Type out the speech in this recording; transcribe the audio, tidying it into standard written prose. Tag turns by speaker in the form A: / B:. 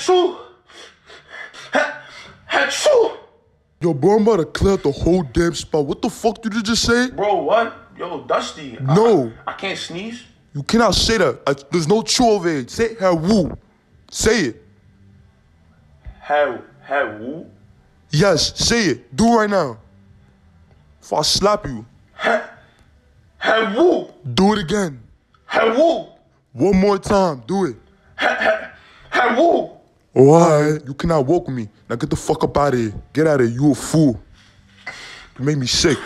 A: Achoo! Achoo!
B: Yo, bro, I'm about to clear out the whole damn spot. What the fuck did you just say?
A: Bro, what? Yo, Dusty.
B: No.
A: I can't sneeze.
B: You cannot say that. There's no chew over here. Say woo. Say it.
A: Woo?
B: Yes, say it. Do it right now. Before I slap you.
A: Woo?
B: Do it again.
A: Woo?
B: One more time. Do it.
A: Woo?
B: Alright. You cannot walk with me. Now get the fuck up out of here. Get out of here. You a fool. You make me sick.